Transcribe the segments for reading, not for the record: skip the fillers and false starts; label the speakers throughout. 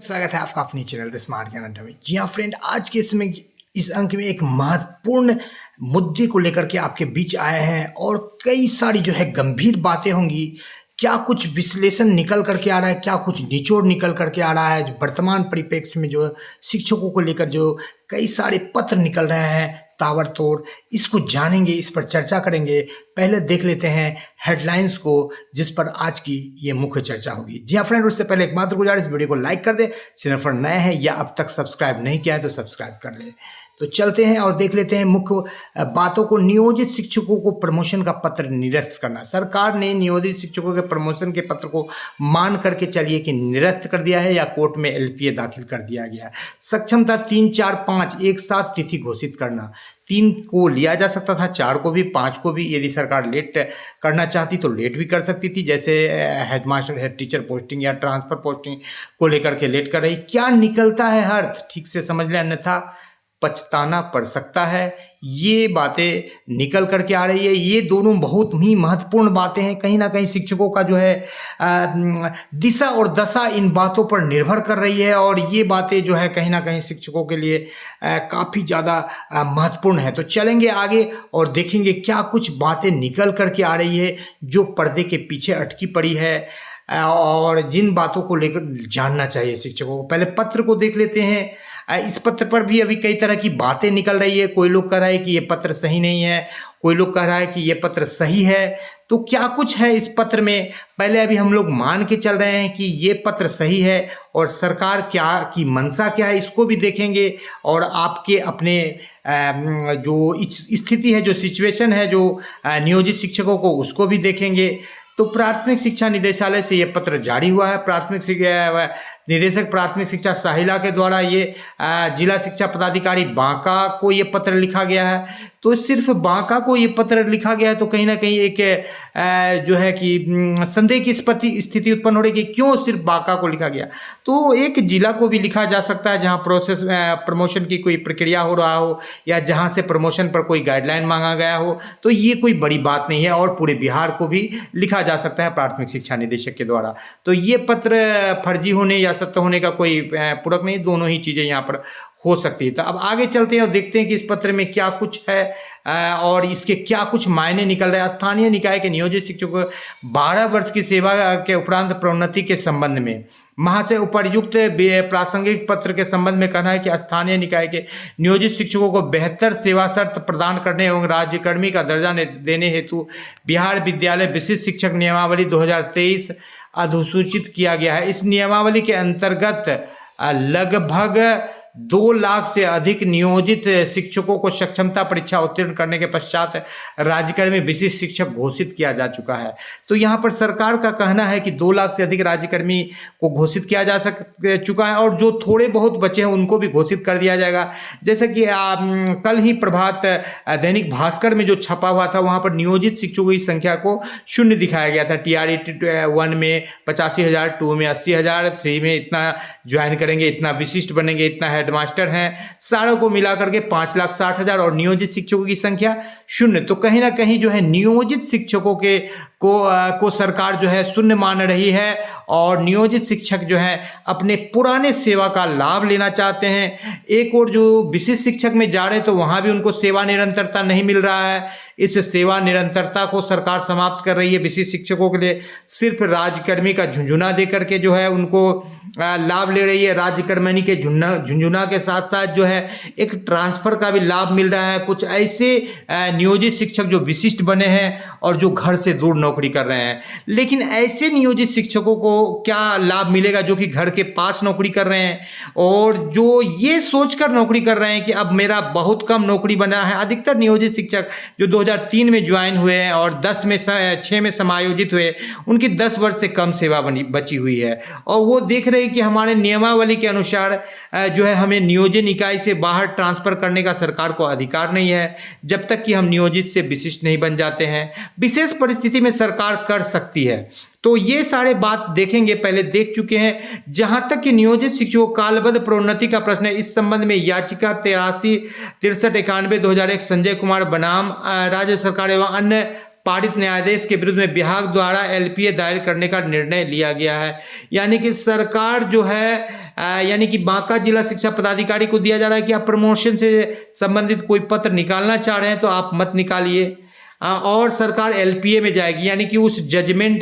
Speaker 1: स्वागत है आपका अपने चैनल द स्मार्ट ज्ञान अड्डा में। जी हाँ फ्रेंड, आज के समय इस अंक में एक महत्वपूर्ण मुद्दे को लेकर के आपके बीच आए हैं और कई सारी जो है गंभीर बातें होंगी। क्या कुछ विश्लेषण निकल करके आ रहा है, क्या कुछ निचोड़ निकल करके आ रहा है। जो वर्तमान परिप्रेक्ष्य में जो शिक्षकों को लेकर जो कई सारे पत्र निकल रहे हैं ताबड़तोड़, इसको जानेंगे, इस पर चर्चा करेंगे। पहले देख लेते हैं हेडलाइंस को, जिस पर आज की ये मुख्य चर्चा होगी। जी हाँ फ्रेंड, उससे पहले एक मात्र गुजारिश, वीडियो को लाइक कर दे, चैनल पर नए हैं या अब तक सब्सक्राइब नहीं किया है तो सब्सक्राइब कर ले। तो चलते हैं और देख लेते हैं मुख्य बातों को। नियोजित शिक्षकों को प्रमोशन का पत्र निरस्त करना। सरकार ने नियोजित शिक्षकों के प्रमोशन के पत्र को मान करके चलिए कि निरस्त कर दिया है या कोर्ट में एलपीए दाखिल कर दिया गया है। सक्षमता 3, 4, 5 एक साथ तिथि घोषित करना। 3 को लिया जा सकता था, 4 को भी, 5 को भी। यदि सरकार लेट करना चाहती तो लेट भी कर सकती थी, जैसे हेडमास्टर, हेड टीचर पोस्टिंग या ट्रांसफर पोस्टिंग को लेकर के लेट कर रही। क्या निकलता है अर्थ, ठीक से समझ लें, अन्यथा पछताना पड़ सकता है। ये बातें निकल करके आ रही है। ये दोनों बहुत ही महत्वपूर्ण बातें हैं। कहीं ना कहीं शिक्षकों का जो है दिशा और दशा इन बातों पर निर्भर कर रही है और ये बातें जो है कहीं ना कहीं शिक्षकों के लिए काफ़ी ज़्यादा महत्वपूर्ण है। तो चलेंगे आगे और देखेंगे क्या कुछ बातें निकल करके आ रही है जो पर्दे के पीछे अटकी पड़ी है और जिन बातों को लेकर जानना चाहिए शिक्षकों को। पहले पत्र को देख लेते हैं। इस पत्र पर भी अभी कई तरह की बातें निकल रही है। कोई लोग कह रहा है कि ये पत्र सही नहीं है, कोई लोग कह रहा है कि ये पत्र सही है। तो क्या कुछ है इस पत्र में, पहले अभी हम लोग मान के चल रहे हैं कि ये पत्र सही है और सरकार क्या की मंशा क्या है, इसको भी देखेंगे और आपके अपने जो स्थिति है, जो सिचुएशन है, जो नियोजित शिक्षकों को, उसको भी देखेंगे। तो प्राथमिक शिक्षा निदेशालय से ये पत्र जारी हुआ है। निदेशक प्राथमिक शिक्षा साहिला के द्वारा ये जिला शिक्षा पदाधिकारी बांका को ये पत्र लिखा गया है। तो सिर्फ बांका को ये पत्र लिखा गया है तो कहीं ना कहीं एक जो है कि संदेह की स्थिति उत्पन्न हो रही है कि क्यों सिर्फ बांका को लिखा गया। तो एक जिला को भी लिखा जा सकता है जहां प्रमोशन की कोई प्रक्रिया हो रहा हो या जहां से प्रमोशन पर कोई गाइडलाइन मांगा गया हो। तो ये कोई बड़ी बात नहीं है और पूरे बिहार को भी लिखा जा सकता है प्राथमिक शिक्षा निदेशक के द्वारा। तो ये पत्र फर्जी होने या सत्य होने का कोई पूरक नहीं, दोनों ही चीजें यहाँ पर हो सकती है। तो अब आगे चलते हैं और देखते हैं कि इस पत्र में क्या कुछ है और इसके क्या कुछ मायने निकल रहे हैं। स्थानीय निकाय के नियोजित शिक्षकों को 12 वर्ष की सेवा के उपरांत प्रोन्नति के संबंध में महाशय उपर्युक्त प्रासंगिक पत्र के संबंध में कहना है कि स्थानीय निकाय के नियोजित शिक्षकों को बेहतर सेवा शर्त प्रदान करने एवं राज्यकर्मी का दर्जा देने हेतु बिहार विद्यालय विशिष्ट शिक्षक नियमावली 2023 अधिसूचित किया गया है। इस नियमावली के अंतर्गत लगभग 2 लाख से अधिक नियोजित शिक्षकों को सक्षमता परीक्षा उत्तीर्ण करने के पश्चात राज्यकर्मी विशिष्ट शिक्षक घोषित किया जा चुका है। तो यहाँ पर सरकार का कहना है कि 2 लाख से अधिक राज्यकर्मी को घोषित किया जा चुका है और जो थोड़े बहुत बचे हैं उनको भी घोषित कर दिया जाएगा। जैसे कि कल ही प्रभात दैनिक भास्कर में जो छपा हुआ था वहाँ पर नियोजित शिक्षकों की संख्या को 0 दिखाया गया था। TRE 1 में 85,000, 2 में 80,000, 3 में इतना ज्वाइन करेंगे, इतना विशिष्ट बनेंगे, इतना हेडमास्टर हैं, सारों को मिला करके 5,60,000 और नियोजित शिक्षकों की संख्या 0। तो कहीं ना कहीं जो है नियोजित शिक्षकों को सरकार जो है शून्य मान रही है और नियोजित शिक्षक जो है अपने पुराने सेवा का लाभ लेना चाहते हैं। एक और जो विशिष्ट शिक्षक में जा रहे हैं तो वहां भी उनको सेवा निरंतरता नहीं मिल रहा है। इस सेवा निरंतरता को सरकार समाप्त कर रही है। विशिष्ट शिक्षकों के लिए सिर्फ राज्यकर्मी का झुंझुना दे करके जो है उनको लाभ ले रही है। राज्यकर्मी के झुंझुना के साथ साथ जो है एक ट्रांसफर का भी लाभ मिल रहा है। कुछ ऐसे नियोजित शिक्षक जो विशिष्ट बने हैं और जो घर से दूर नौकरी कर रहे हैं, लेकिन ऐसे नियोजित शिक्षकों को क्या लाभ मिलेगा जो कि घर के पास नौकरी कर रहे हैं और जो ये सोचकर नौकरी कर रहे हैं कि अब मेरा बहुत कम नौकरी बना है। अधिकतर नियोजित शिक्षक जो 2003 में ज्वाइन हुए हैं और 6 में समायोजित हुए, उनकी 10 वर्ष से कम सेवा बची हुई है और वो देख रहे हैं कि हमारे नियमावली के अनुसार जो है हमें नियोजन इकाई से बाहर ट्रांसफर करने का सरकार को अधिकार नहीं है जब तक कि हम नियोजित से विशिष्ट नहीं बन जाते हैं। विशेष परिस्थिति में सरकार कर सकती है। तो ये सारे बात देखेंगे, पहले देख चुके हैं। जहां तक कि नियोजित शिक्षकों कालबद्ध प्रोन्नति का प्रश्न है, इस संबंध में याचिका 83 63 91 2001 संजय कुमार बनाम राज्य सरकार एवं अन्य
Speaker 2: पारित न्यायाधीश के विरुद्ध में विभाग द्वारा एलपीए दायर करने का निर्णय लिया गया है। यानी कि सरकार जो है यानी कि बांका जिला शिक्षा पदाधिकारी को दिया जा रहा है कि आप प्रमोशन से संबंधित कोई पत्र निकालना चाह रहे हैं तो आप मत निकालिए, और सरकार एलपीए में जाएगी। यानी कि उस जजमेंट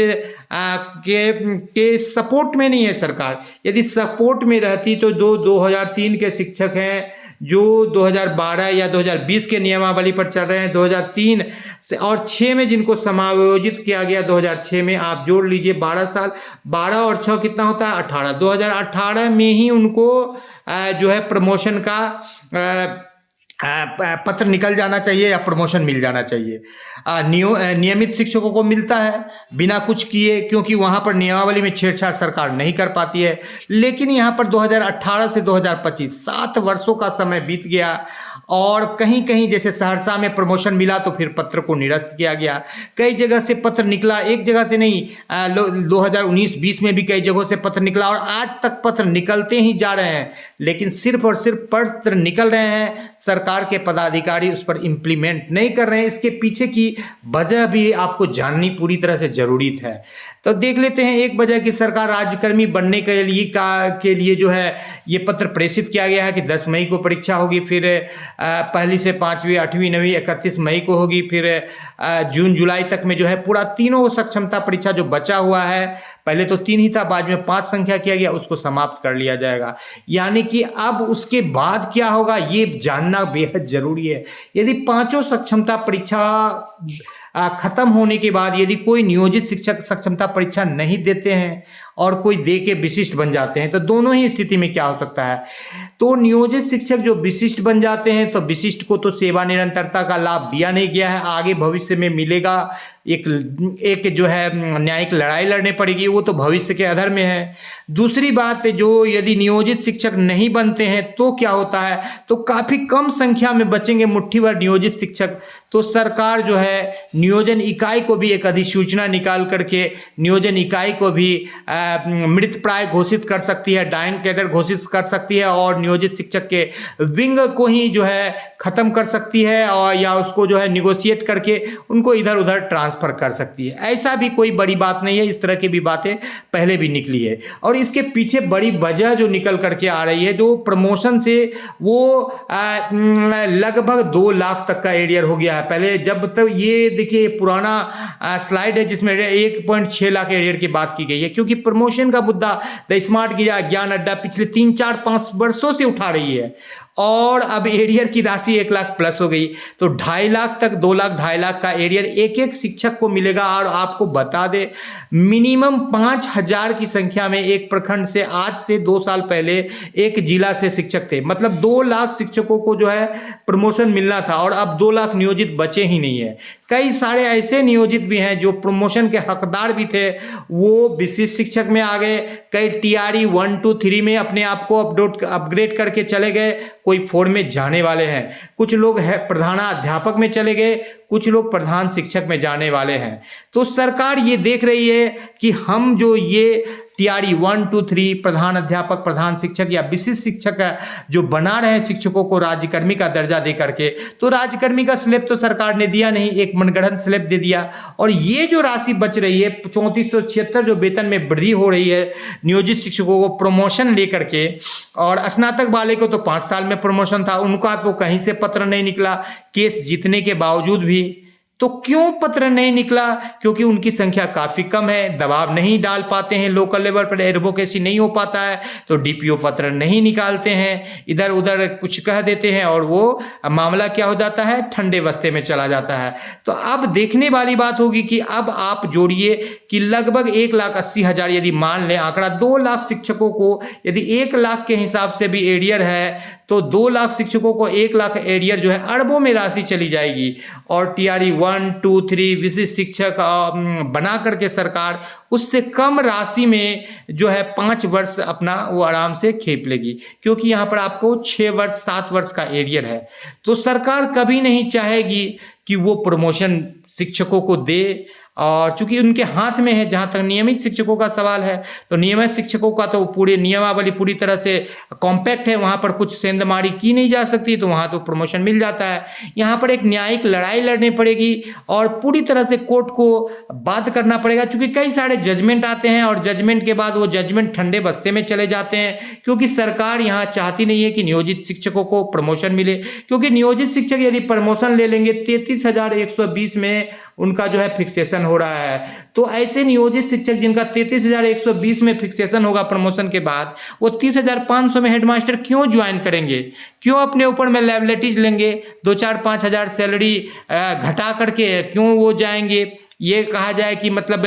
Speaker 2: के सपोर्ट में नहीं है सरकार। यदि सपोर्ट में रहती तो जो 2003 के शिक्षक हैं जो 2012 या 2020 के नियमावली पर चल रहे हैं, 2003 से और 6 में जिनको समायोजित किया गया 2006 में, आप जोड़ लीजिए 12 साल, 12 और 6 कितना होता है 18, 2018 में ही उनको जो है प्रमोशन का पत्र निकल जाना चाहिए या प्रमोशन मिल जाना चाहिए। नियमित शिक्षकों को मिलता है बिना कुछ किए, क्योंकि वहां पर नियमावली में छेड़छाड़ सरकार नहीं कर पाती है। लेकिन यहां पर 2018 से 2025 7 वर्षों का समय बीत गया और कहीं कहीं जैसे सहरसा में प्रमोशन मिला तो फिर पत्र को निरस्त किया गया। कई जगह से पत्र निकला, एक जगह से नहीं, 2019-20 में भी कई जगहों से पत्र निकला और आज तक पत्र निकलते ही जा रहे हैं। लेकिन सिर्फ और सिर्फ पत्र निकल रहे हैं, सरकार के पदाधिकारी उस पर इम्प्लीमेंट नहीं कर रहे हैं। इसके पीछे की वजह भी आपको जाननी पूरी तरह से जरूरी है। तो देख लेते हैं एक वजह की सरकार राज्यकर्मी बनने के लिए जो है ये पत्र प्रेषित किया गया है कि 10 मई को परीक्षा होगी, फिर पहली से 5वीं 8वीं 9वीं 31 मई को होगी, फिर जून जुलाई तक में जो है पूरा तीनों सक्षमता परीक्षा जो बचा हुआ है, पहले तो 3 ही था, बाद में 5 संख्या किया गया, उसको समाप्त कर लिया जाएगा। यानी कि अब उसके बाद क्या होगा ये जानना बेहद जरूरी है। यदि 5 सक्षमता परीक्षा खत्म होने के बाद यदि कोई नियोजित शिक्षक सक्षमता परीक्षा नहीं देते हैं और कोई दे के विशिष्ट बन जाते हैं तो दोनों ही स्थिति में क्या हो सकता है। तो नियोजित शिक्षक जो विशिष्ट बन जाते हैं तो विशिष्ट को तो सेवा निरंतरता का लाभ दिया नहीं गया है, आगे भविष्य में मिलेगा। एक जो है न्यायिक लड़ाई लड़ने पड़ेगी, वो तो भविष्य के अधर में है। दूसरी बात जो यदि नियोजित शिक्षक नहीं बनते हैं तो क्या होता है, तो काफी कम संख्या में बचेंगे मुट्ठी भर नियोजित शिक्षक। तो सरकार जो है नियोजन इकाई को भी एक अधिसूचना निकाल करके नियोजन इकाई को भी मृत प्राय घोषित कर सकती है, डाइंग कैडर घोषित कर सकती है और नियोजित शिक्षक के विंग को ही जो है खत्म कर सकती है और या उसको जो है निगोशिएट करके उनको इधर उधर ट्रांसफर कर सकती है। ऐसा भी कोई बड़ी बात नहीं है, इस तरह की भी बातें पहले भी निकली है। और इसके पीछे बड़ी वजह जो निकल करके आ रही है, जो प्रमोशन से वो लगभग 2 लाख तक का एरियर हो गया है। पहले जब तक ये देखिए पुराना स्लाइड है जिसमें 1.6 लाख एरियर की बात की गई है, क्योंकि प्रमोशन का मुद्दा द स्मार्ट ज्ञान अड्डा पिछले 3-4-5 वर्षों से उठा रही है और अब एरियर की राशि 1 लाख प्लस हो गई। तो 2.5 लाख तक 2 लाख 2.5 लाख का एरियर एक एक शिक्षक को मिलेगा। और आपको बता दे मिनिमम 5,000 की संख्या में एक प्रखंड से आज से 2 साल पहले एक जिला से शिक्षक थे, मतलब 2 लाख शिक्षकों को जो है प्रमोशन मिलना था और अब 2 लाख नियोजित बचे ही नहीं है। कई सारे ऐसे नियोजित भी हैं जो प्रमोशन के हकदार भी थे, वो विशिष्ट शिक्षक में आ गए, कई टीआरई 1, 2, 3 में अपने आप को अपग्रेड करके चले गए, कोई 4 में जाने वाले हैं, कुछ लोग है प्रधानाध्यापक में चले गए, कुछ लोग प्रधान शिक्षक में जाने वाले हैं। तो सरकार ये देख रही है कि हम जो ये टीआरई 1, 2, 3 प्रधान अध्यापक, प्रधान शिक्षक या विशिष्ट शिक्षक जो बना रहे हैं शिक्षकों को राज्यकर्मी का दर्जा दे करके, तो राज्यकर्मी का स्लैब तो सरकार ने दिया नहीं, एक मनगढ़ंत स्लैब दे दिया। और ये जो राशि बच रही है 3476 जो वेतन में वृद्धि हो रही है नियोजित शिक्षकों को प्रमोशन लेकर के, और स्नातक वाले को तो 5 साल में प्रमोशन था, उनका तो कहीं से पत्र नहीं निकला केस जीतने के बावजूद भी। तो क्यों पत्र नहीं निकला? क्योंकि उनकी संख्या काफी कम है, दबाव नहीं डाल पाते हैं, लोकल लेवल पर एडवोकेसी नहीं हो पाता है, तो डीपीओ पत्र नहीं निकालते हैं, इधर उधर कुछ कह देते हैं और वो मामला क्या हो जाता है, ठंडे बस्ते में चला जाता है। तो अब देखने वाली बात होगी कि अब आप जोड़िए कि लगभग 1,80,000 यदि मान लें आंकड़ा, 2 लाख शिक्षकों को यदि 1 लाख के हिसाब से भी एरियर है तो 2 लाख शिक्षकों को 1 लाख एरियर जो है अरबों में राशि चली जाएगी। और टीआरई 1, 2, 3 विशिष्ट शिक्षक बना करके सरकार उससे कम राशि में जो है 5 वर्ष अपना वो आराम से खेप लेगी, क्योंकि यहाँ पर आपको 6 वर्ष 7 वर्ष का एरियर है। तो सरकार कभी नहीं चाहेगी कि वो प्रमोशन शिक्षकों को दे और चूंकि उनके हाथ में है, जहां तक नियमित शिक्षकों का सवाल है तो नियमित शिक्षकों का तो पूरे नियमावली पूरी तरह से कॉम्पैक्ट है, वहां पर कुछ सेंधमारी की नहीं जा सकती, तो वहां तो प्रमोशन मिल जाता है। यहाँ पर एक न्यायिक लड़ाई लड़नी पड़ेगी और पूरी तरह से कोर्ट को बात करना पड़ेगा, क्योंकि कई सारे जजमेंट आते हैं और जजमेंट के बाद वो जजमेंट ठंडे बस्ते में चले जाते हैं, क्योंकि सरकार यहाँ चाहती नहीं है कि नियोजित शिक्षकों को प्रमोशन मिले, क्योंकि नियोजित शिक्षक यदि प्रमोशन ले लेंगे 33,120 में उनका जो है फिक्सेशन हो रहा है। तो ऐसे नियोजित शिक्षक जिनका 33,120 में फिक्सेशन होगा प्रमोशन के बाद, वो 30,500 में हेडमास्टर क्यों ज्वाइन करेंगे, क्यों अपने ऊपर में लायबिलिटीज लेंगे, 2-4-5 हज़ार सैलरी घटा करके क्यों वो जाएंगे। ये कहा जाए कि मतलब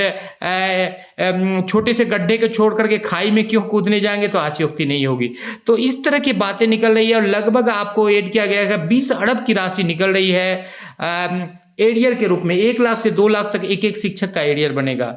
Speaker 2: छोटे से गड्ढे को छोड़ करके खाई में क्यों कूदने जाएंगे, तो आशयोक्ति नहीं होगी। तो इस तरह की बातें निकल रही है और लगभग आपको ऐड किया गया है 20 अरब की राशि निकल रही है एरियर के रूप में। 1 लाख से 2 लाख तक एक एक शिक्षक का एरियर बनेगा।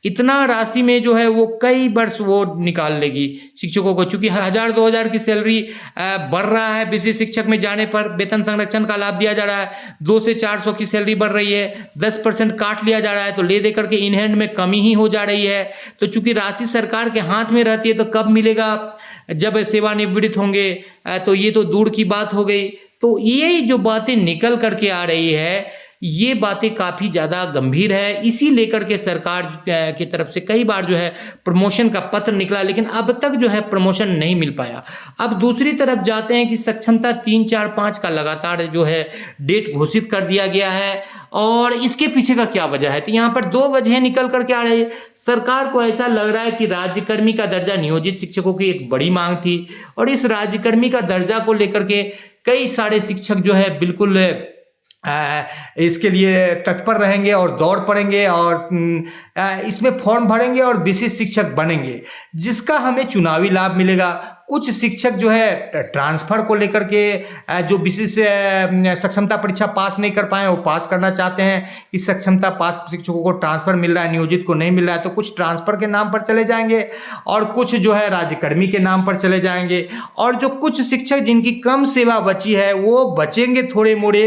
Speaker 2: इतना राशि में जो है वो कई वर्ष वो निकाल लेगी शिक्षकों को, क्योंकि 1,000-2,000 की सैलरी बढ़ रहा है। विशेष शिक्षक में जाने पर वेतन संरक्षण का लाभ दिया जा रहा है, 2 से 400 की सैलरी बढ़ रही है, 10% काट लिया जा रहा है, तो ले दे करके इन हैंड में कमी ही हो जा रही है। तो चूंकि राशि सरकार के हाथ में रहती है, तो कब मिलेगा, जब सेवानिवृत्त होंगे, तो ये तो दूर की बात हो गई। तो ये जो बातें निकल करके आ रही है, ये बातें काफ़ी ज़्यादा गंभीर है। इसी लेकर के सरकार की तरफ से कई बार जो है प्रमोशन का पत्र निकला, लेकिन अब तक जो है प्रमोशन नहीं मिल पाया। अब दूसरी तरफ जाते हैं कि सक्षमता 3, 4, 5 का लगातार जो है डेट घोषित कर दिया गया है, और इसके पीछे का क्या वजह है। तो यहाँ पर 2 वजह निकल करके आ रही है। सरकार को ऐसा लग रहा है कि राज्यकर्मी का दर्जा नियोजित शिक्षकों की एक बड़ी मांग थी, और इस राज्यकर्मी का दर्जा को लेकर के कई सारे शिक्षक जो है बिल्कुल इसके लिए तत्पर रहेंगे और दौड़ पड़ेंगे और इसमें फॉर्म भरेंगे और विशिष्ट शिक्षक बनेंगे, जिसका हमें चुनावी लाभ मिलेगा। कुछ शिक्षक जो है ट्रांसफर को लेकर के जो विशिष्ट सक्षमता परीक्षा पास नहीं कर पाए वो पास करना चाहते हैं कि सक्षमता पास शिक्षकों को ट्रांसफर मिल रहा है, नियोजित को नहीं मिल रहा है, तो कुछ ट्रांसफर के नाम पर चले जाएंगे और कुछ जो है राज्यकर्मी के नाम पर चले जाएंगे, और जो कुछ शिक्षक जिनकी कम सेवा बची है वो बचेंगे थोड़े मोड़े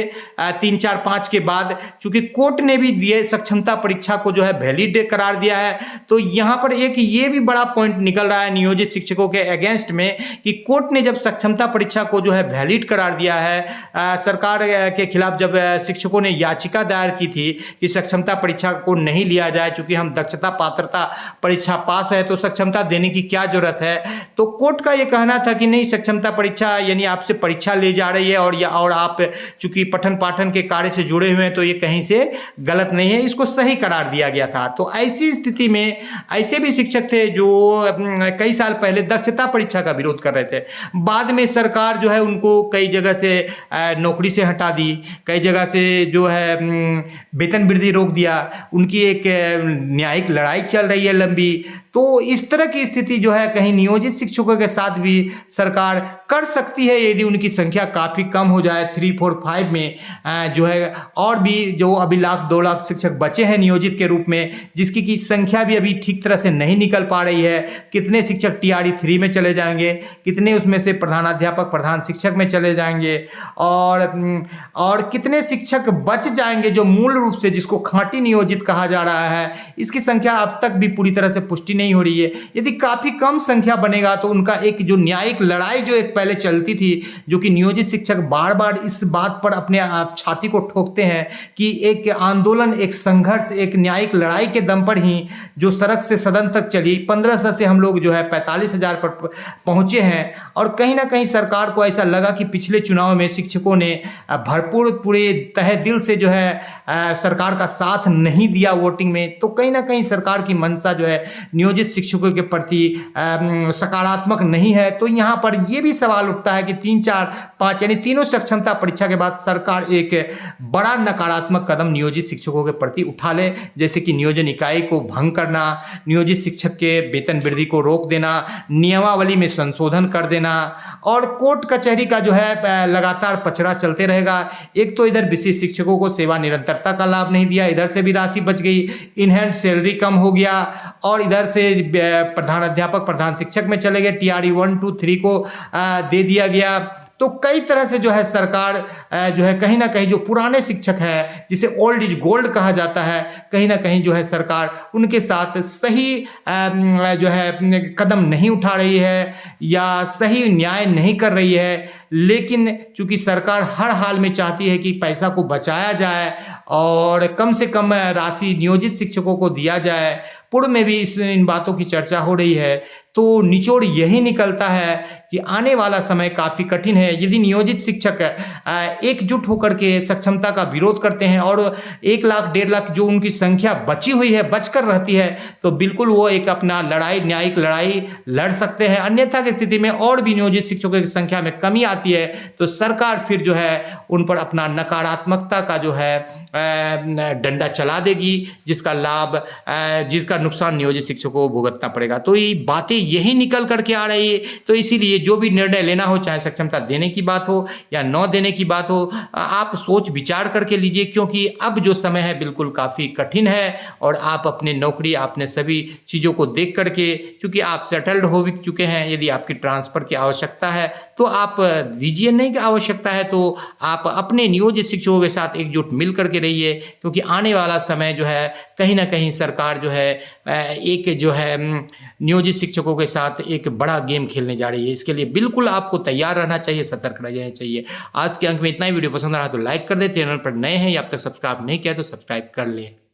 Speaker 2: 3, 4, 5 के बाद, चूंकि कोर्ट ने भी दिए सक्षमता परीक्षा को जो है वैलिड करार दिया है। तो यहाँ पर एक ये भी बड़ा पॉइंट निकल रहा है नियोजित शिक्षकों के अगेंस्ट में कि कोर्ट ने जब सक्षमता परीक्षा को जो है वैलिड करार दिया है, सरकार के खिलाफ जब शिक्षकों ने याचिका दायर की थी कि सक्षमता परीक्षा को नहीं लिया जाए, चूंकि हम दक्षता पात्रता परीक्षा पास है तो सक्षमता देने की क्या जरूरत है। तो कोर्ट का ये कहना था कि नहीं, सक्षमता परीक्षा यानी आपसे परीक्षा ले जा रही है और आप चूंकि पठन पाठन के कार्य से जुड़े हुए हैं, तो ये कहीं से गलत नहीं है, इसको सही करार दिया गया था। तो ऐसी स्थिति में ऐसे भी शिक्षक थे जो कई साल पहले दक्षता परीक्षा का विरोध कर रहे थे, बाद में सरकार जो है उनको कई जगह से नौकरी से हटा दी, कई जगह से जो है वेतन वृद्धि रोक दिया, उनकी एक न्यायिक लड़ाई चल रही है लंबी। तो इस तरह की स्थिति जो है कहीं नियोजित शिक्षकों के साथ भी सरकार कर सकती है यदि उनकी संख्या काफ़ी कम हो जाए। 3, 4, 5 में जो है और भी जो अभी 1-2 लाख शिक्षक बचे हैं नियोजित के रूप में, जिसकी की संख्या भी अभी ठीक तरह से नहीं निकल पा रही है। कितने शिक्षक TRE 3 में चले जाएंगे, कितने उसमें से प्रधानाध्यापक प्रधान शिक्षक में चले जाएंगे, और कितने शिक्षक बच जाएंगे जो मूल रूप से जिसको खांटी नियोजित कहा जा रहा है, इसकी संख्या अब तक भी पूरी तरह से पुष्टि नहीं हो रही है। यदि काफ़ी कम संख्या बनेगा तो उनका एक जो न्यायिक लड़ाई जो एक पहले चलती थी, जो कि नियोजित शिक्षक बार बार इस बात पर अपने छाती को ठोकते हैं कि एक आंदोलन, एक संघर्ष, एक न्यायिक लड़ाई के दम पर ही जो सड़क से सदन तक चली, 1500 से हम लोग जो है 45,000 पर पहुंचे हैं। और कहीं ना कहीं सरकार को ऐसा लगा कि पिछले चुनाव में शिक्षकों ने भरपूर पूरे तहे दिल से जो है सरकार का साथ नहीं दिया वोटिंग में, तो कहीं ना कहीं सरकार की मंशा जो है नियोजित शिक्षकों के प्रति सकारात्मक नहीं है। तो यहाँ पर यह भी सवाल उठता है कि 3, 4, 5 यानी तीनों सक्षमता परीक्षा के बाद सरकार एक बड़ा नकारात्मक कदम नियोजित शिक्षकों के प्रति उठा ले, जैसे कि नियोजन इकाई को भंग करना, नियोजित शिक्षक के वेतन वृद्धि को रोक देना, नियमावली में संशोधन कर देना, और कोर्ट कचहरी का जो है लगातार पचड़ा चलते रहेगा। एक तो इधर विशेष शिक्षकों को सेवा निरंतरता का लाभ नहीं दिया, इधर से भी राशि बच गई, इन हैंड सैलरी कम हो गया, और इधर से प्रधान अध्यापक प्रधान शिक्षक में चले गए, TRE 1, 2, 3 को दे दिया गया। तो कई तरह से जो है सरकार जो है कहीं ना कहीं जो पुराने शिक्षक हैं जिसे ओल्ड इज गोल्ड कहा जाता है, कहीं ना कहीं जो है सरकार उनके साथ सही जो है कदम नहीं उठा रही है या सही न्याय नहीं कर रही है। लेकिन चूंकि सरकार हर हाल में चाहती है कि पैसा को बचाया जाए और कम से कम राशि नियोजित शिक्षकों को दिया जाए, पूर्व में भी इन बातों की चर्चा हो रही है, तो निचोड़ यही निकलता है कि आने वाला समय काफ़ी कठिन है। यदि नियोजित शिक्षक एकजुट होकर के सक्षमता का विरोध करते हैं और 1 लाख 1.5 लाख जो उनकी संख्या बची हुई है, बचकर रहती है, तो बिल्कुल वो एक अपना न्यायिक लड़ाई लड़ सकते हैं। अन्यथा की स्थिति में और भी नियोजित शिक्षकों की संख्या में कमी आती है तो सरकार फिर जो है उन पर अपना नकारात्मकता का जो है डंडा चला देगी, जिसका नुकसान नियोजित शिक्षकों को भुगतना पड़ेगा। तो ये बातें यही निकल करके आ रही है। तो इसीलिए जो भी निर्णय लेना हो, चाहे सक्षमता देने की बात हो या न देने की बात हो, आप सोच विचार करके लीजिए, क्योंकि अब जो समय है बिल्कुल काफ़ी कठिन है और आप अपने नौकरी, आपने सभी चीज़ों को देख करके, क्योंकि आप सेटल्ड हो भी चुके हैं, यदि आपकी ट्रांसफ़र की आवश्यकता है तो आप दीजिए, नहीं की आवश्यकता है तो आप अपने नियोजित शिक्षकों के साथ एकजुट मिल करके रहिए, क्योंकि आने वाला समय जो है कहीं ना कहीं सरकार जो है एक जो है नियोजित शिक्षकों के साथ एक बड़ा गेम खेलने जा रही है। इसके लिए बिल्कुल आपको तैयार रहना चाहिए, सतर्क रहना चाहिए। आज के अंक में इतना ही। वीडियो पसंद आ रहा तो लाइक कर दें, चैनल पर नए हैं या अब तक सब्सक्राइब नहीं किया तो सब्सक्राइब कर लें।